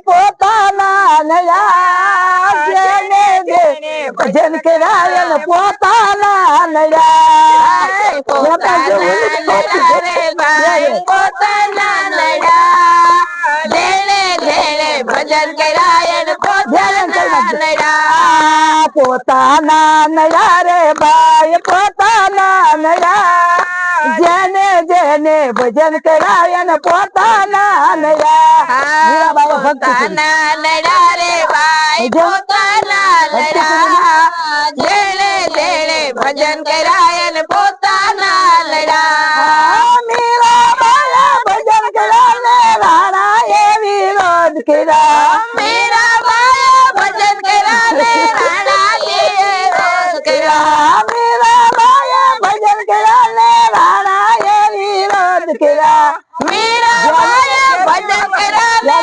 પોતાના નયા જેને જેને ભજન કરાય ને પોતાના નયા પોતાના નયા જેને જેને ભજન કરાય ને પોતાના નયા પોતાના નયા રે ભાઈ પોતાના નયા જેને જેને ભજન કરાય ને પોતાના નયા પોતાના નડા રે ભાઈ પોતાના નડા જેણે જેણે ભજન કરાય ને પોતાના નડા મીરા બાયા ભજન કરાને રાણા એ વિરોધ કર્યા મીરા બાયા ભજન કરાને રાણા એ વિરોધ કર્યા મીરા બાયા ભજન કરાને રાણા એ વિરોધ કર્યા મીરા બાયા ભજન કરાને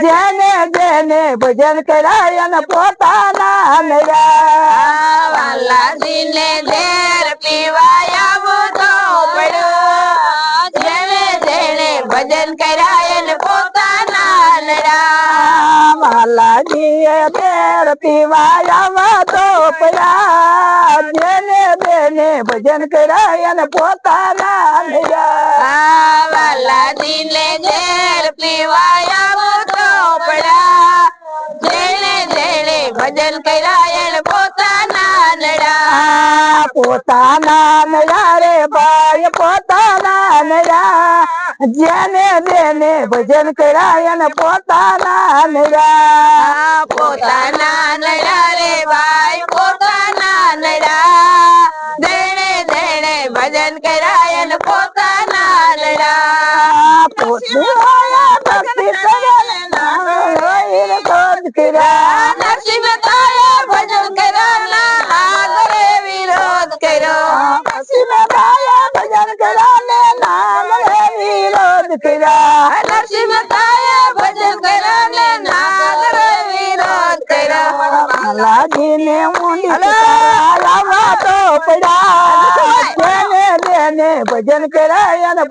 જેને જેને ભજન કરાય ને પોતાના નયા વાલાજી ને ઝેર પીવાયા તો પડ્યો જેને જેને ભજન કરાય ને પોતાના નડા વાલાજી ઝેર પીવાયા તો પડ્યા જેને જેને ભજન કરાય ને પોતાના નયા વાલાજી ને ઝેર પીવાયા તો પડ્યા જેને જેને ભજન કરાય ને પોતાના નડા પોતાના નયા રે ભાઈ પોતાના નયા જેને જેને ભજન કરાય ને પોતાના નયા પોતાના નડા રે ભાઈ પોતાના નડા જેને જેને ભજન કરાય ને પોતાના નડા પોતાના ભક્તિ કરે નરસિંહ મહેતાએ ભજન કર્યા નાગરે વિરોધ કર્યો નરસિંહ મહેતાએ ભજન કર્યા નાગરે વિરોધ કર્યા નરસિંહ મહેતાએ ભજન કર્યા નાગરે વિરોધ કર્યો લાજીને ઊંડી લાવા તો પડ્યા જેને જેને ભજન કરાય ને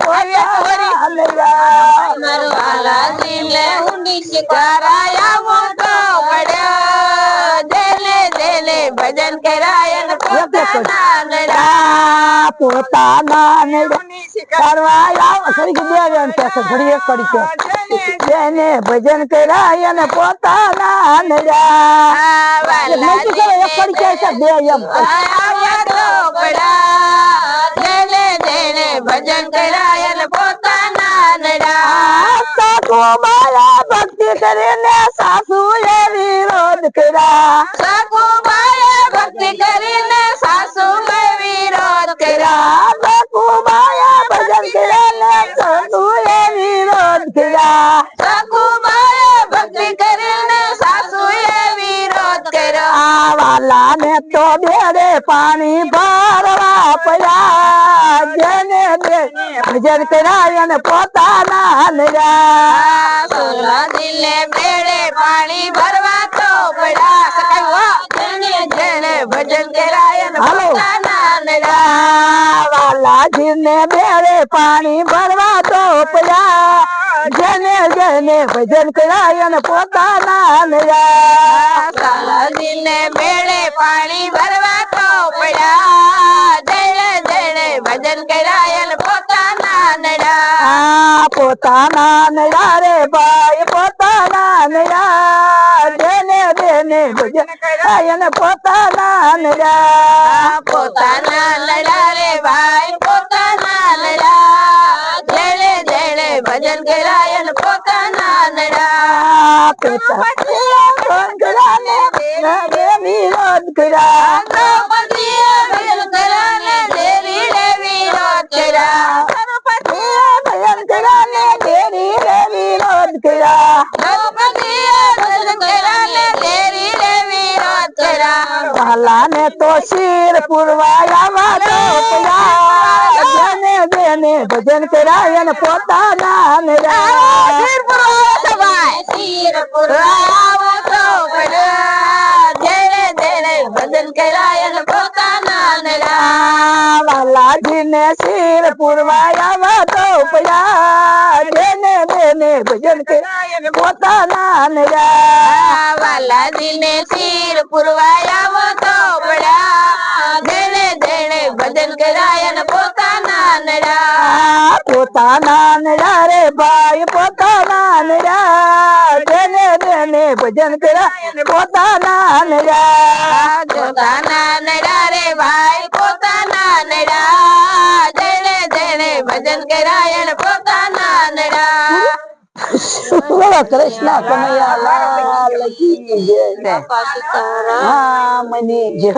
લાજીને ઊંડી શિકારાયા મોટો પડ્યો જેને જેને ભજન કરાય ને પોતાના નડા પોતાના જેને ભજન કરાય ને પોતાના નડા જેને જેને ભજન કરાય ને પોતાના નડા માયા ભક્તિ કરીને સાસુ એ વિરોધ કર્યા સકુબાએ ભક્તિ કરીને સાસુ એ વિરોધ કર્યા સકુબાયા ભજન કરીને સાસુ એ વિરોધ કર્યા સકુબાએ ભક્તિ કરીને સાસુ એ વિરોધ કર્યો વાલા ને તો બેડે પાણી ભરવા પડ્યા જેને ભજન કરાય ને પોતાના નયા સુરજીને બેડે પાણી ભરવા તો પડ્યા જેને જેને ભજન કરાય ને પોતાના નડા વાલાજી ને બેડે પાણી ભરવા તો પડ્યા જેને જેને ભજન કરાય ને પોતાના નયા સાલાજીને બેડે પાણી ભરવા તો પડ્યા જેને જેને ભજન કરાય ને પોતાના નડા પોતાના નયા રે ભાઈ પોતાના નયા જેને જેને ભજન કરાય ને પોતાના નયા પોતાના નડા રે ભાઈ પોતાના નડા જેને જેને ભજન કરાય ને પોતાના નડા વિરોધ કર્યા દ્રૌપદીએ ભજન કરાને દેવીને વિરોધ કર્યા ભજન કરાને દેવીને વિરોધ કર્યા દ્રૌપદીએ ભજન કરાને દેવીને વિરોધ કર્યા વાલા ને તો શિર પુરવાયા જેને જેને ભજન કરાય ને પોતાના શિર પુરવાયા તો પડ્યા જેને જેને ભજન કરાય ને પોતાના નડા વાલાજીને શિર પુરવાયા તો પયા જેને જેને ભજન કર્યા પોતાના નયા વાલાજીને શિર પુરવાયા તો પડ્યા જેને જેને ભજન કરાય ને પોતાના નડા પોતાના નયા રે ભાઈ પોતાના નયા જેને જેને ભજન કર્યા પોતાના નયા પોતાના નડા રે ભાઈ પોતાના નડા જેને જેને ભજન કરાય ને પોતાના નડા બોલો કૃષ્ણ કનૈયા લાલ કી જય. હા મને જય.